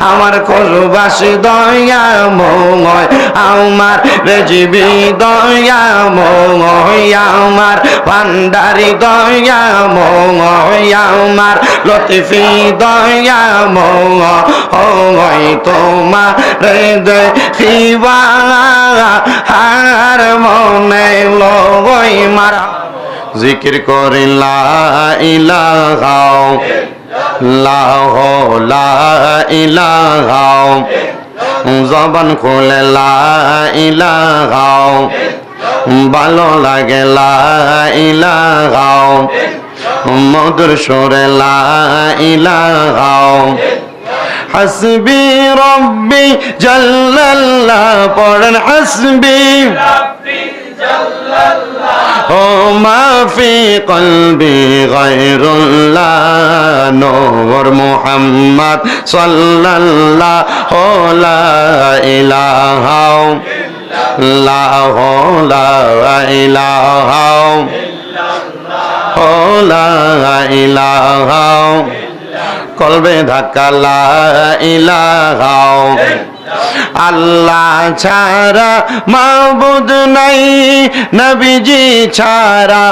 আমার খোঁজবাসী দয়াময় আমার রেজিবি দয়াময় আমার ভান্ডারি দয়াময় আমার লতিফি দয়াময় তোমার দেখিবা আর মনে লই মারা জিকির করি লা ইলাহা লা ইলাহা জবান খুলে লা ইলাহা ভালো লাগে লা ইলাহা মধুর সুরে লা ইলাহা হাসবি রব্বি জাল্লাল্লাহ পড়েন হাসবি রব্বি জাল্লাল্লাহ ও মা ফি কলবি গায়রুল্লাহ নূর মুহাম্মদ সাল্লাল্লাহু লা ইলাহা ইল্লাল্লাহ লা ইলাহা ইল্লাল্লাহ লা ইলাহা কলবে ধাক্কা লা ইলাহা আল্লাহ ছাড়া মাবুদ নাই নবীজি ছাড়া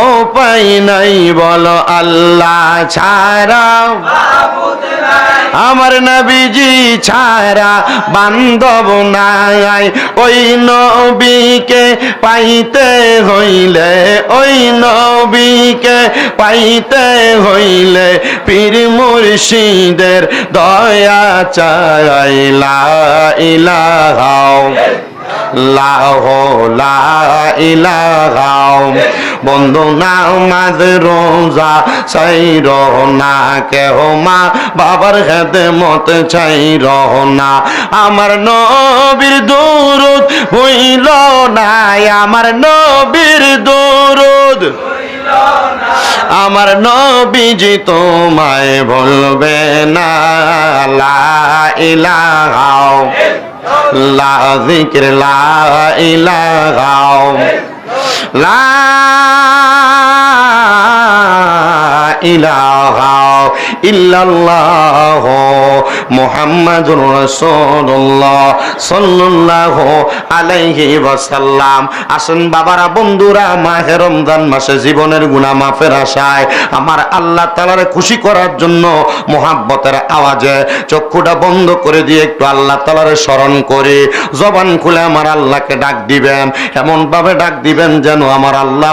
উপায় নাই বলো আল্লাহ ছাড়া মাবুদ নাই আমার নবীজি ছাড়া বান্ধব নাই ওই নবীকে পাইতে হইলে ওই নবীকে পাইতে হইলে পীর মুর্শিদের দয়া চাই লা ইলাহা লা ইলাহা বন্ধু নামাজ রোজা চাইর না কেহ মা বাবার খেদমত চাইর না আমার নবীর দুরূদ হইল না আমার নবীর দুরূদ আমার নবীজি তোমায় বলবে না লা ইলাহা লা যিকর লা ইলাহা লা ইলাহা ইল্লাল্লাহ মুহাম্মাদুর রাসূলুল্লাহ সাল্লাল্লাহু আলাইহি ওয়াসাল্লাম। আসুন বাবারা বন্ধুরা, মাহে রমজান মাসে জীবনের গুনাহ মাফের আশায় আমার আল্লাহ তাআলার খুশি করার জন্য মুহাব্বতের আওয়াজে চক্ষুটা বন্ধ করে দিয়ে একটু আল্লাহ তাআলার স্মরণ করে জবান খুলে আমার আল্লাহকে ডাক দিবেন। এমন ভাবে ডাক দিবেন যেন আমার আল্লাহ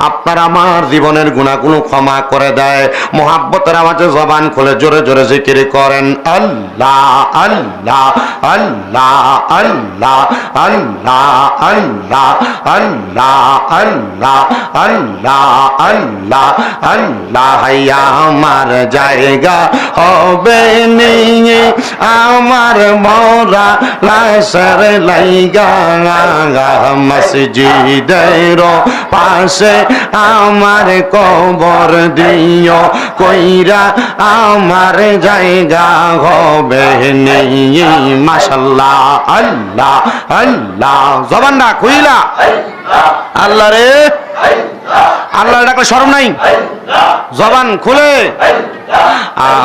আপনার আমার জীবনের গুনাহগুলো ক্ষমা করে দেয়। মুহাব্বতের আওয়াজে জবান খুলে জোরে জোরে জিকির করেন আল্লাহ আল্লাহ আল্লাহ আল্লাহ আল্লাহ আল্লাহ আল্লাহ আল্লাহ আল্লাহ আল্লাহ আল্লাহ আমার জায়গা হবে নিয়ে আমার মরা লাশের লাইগা মসজিদের পাশে আমার কবর দিও কইরা আমার জায়গা হবে নিয়ে মাশাআল্লাহ আল্লাহ আল্লাহ জবানটা কইলা আল্লাহ রে আল্লাহ ডাকলে শরম নাই জবান খুলে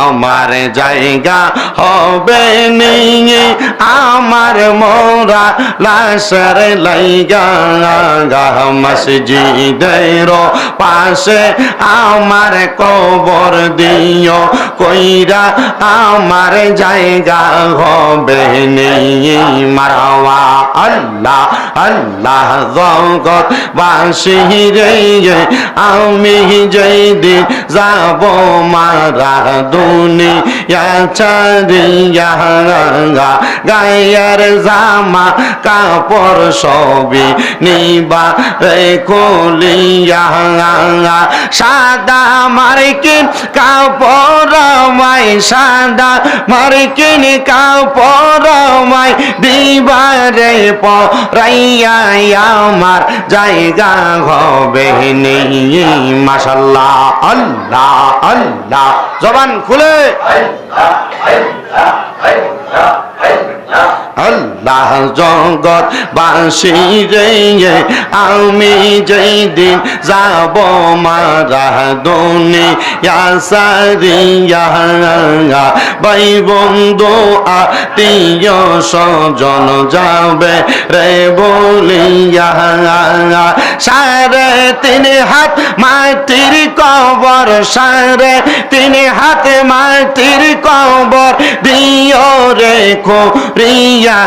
আমার জায়গা হবে নিয়ে আমার মোরা লাশের লাইগা মসজিদের পাশে আমার কবর দিও কইরা আমার জায়গা হবে নিয়ে মারওয়া আল্লাহ আল্লাহ জগৎ বাসী রে আমি যেদিন যাব মারা দুনিয়া ছাড়িয়া গায়ের জামা কাপড় সবই নিবা খুলিয়া সাদা মার্কিন কাপড় মাই সাদা মার্কিন কাপড় মাই দিবারে পরাইয়া আমার জায়গা হবে নেই মাশাআল্লাহ আল্লাহ আল্লাহ জবান খুলে আল্লাহ গোটা জগৎ বাসি রে আমি যেই দিন যাব মারা দুনিয়া সারিয়া ভাই বন্ধু আত্মীয় স্বজন যাবে রে বলিয়া সাড়ে তিন হাত মাটির কবর সাড়ে তিন হাত মাটির কবর দিও রে খুঁড়িয়া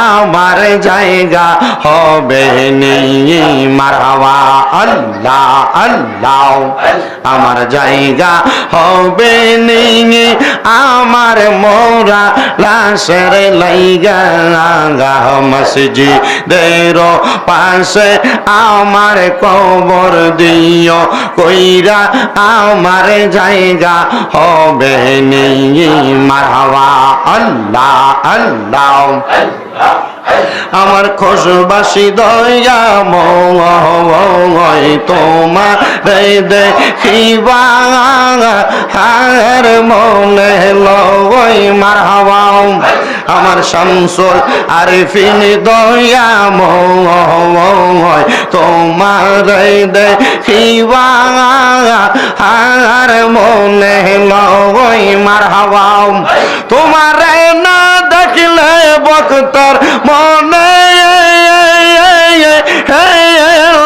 আমার জায়গা হবে নেই মারহাবা আল্লাহ আল্লাহ আমার জায়গা হবে নেই আমার মোরা লাশের লাইগা মসজিদের পাশে আমার কবর দিও কইরা আমার জায়গা হবে নেই মারহাবা আল্লাহ আল্লাহ আমার খোশবাসী দয়া ময় তোমার দেখিবা হার মনে লয় মারহাবা আমার শামসুল আরিফিন দয়া ময় তোমার দেখিবা হার মনে লয় মারহাবা তোমার না দেখলে বক্তার মনে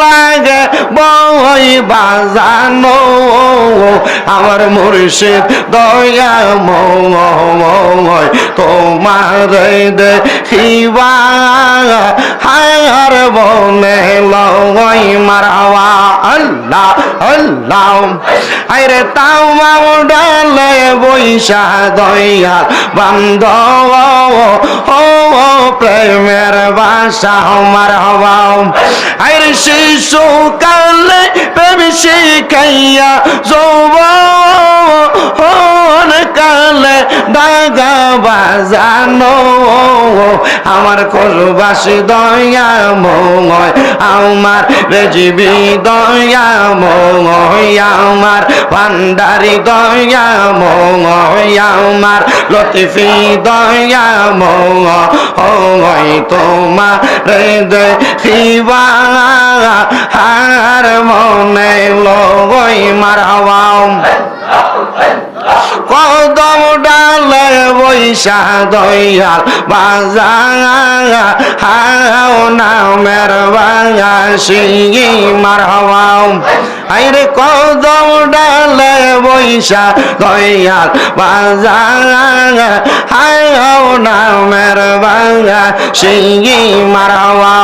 লাগে বই বাজানো আমার মুর্শিদ দয়া ময় তোমার দেখিবা হার বনে লয় মারহাবা আল্লাহ আল্লাহ আরে তাও ডালে বৈশা দয়াল বান্ধব ও প্রেমের বাসা মারহাবা আরে শিশু কালে প্রেম শিখাইয়া যৌবন কালে দাগা বাজানো আমার খোশবাসী দয়া ময় আমার রেজিবি দয়া ময় আমার ভান্ডারি দয়া ময় আমার লতিফি দয়া ময় তোমার দেখিবা হার মনে লয় মারহাবা কদম ডালে বৈশা দয়াল বাজার হাও নামের বাসি মারহাবা আইরে কদম ডালে বৈশা দয়াল বাজার হাও নামের বাসি মারহাবা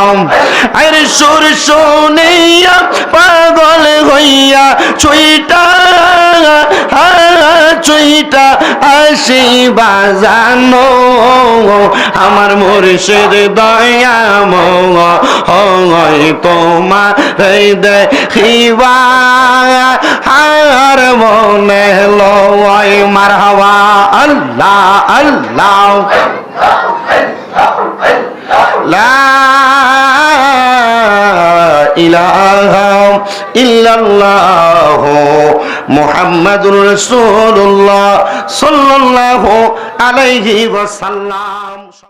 আইরে সুর শুনিয়া পাগল হইয়া ছুইটা চুইটা আসি বাজানো আমার মুর্শিদ দয়া ময় তোমার দেখিবা হার মনে লয় মারহাবা আল্লাহ আল্লাহ লা ইলাহা ইল্লাল্লাহ মুহাম্মাদুর রাসূলুল্লাহ সাল্লাল্লাহু আলাইহি ওয়াসাল্লাম।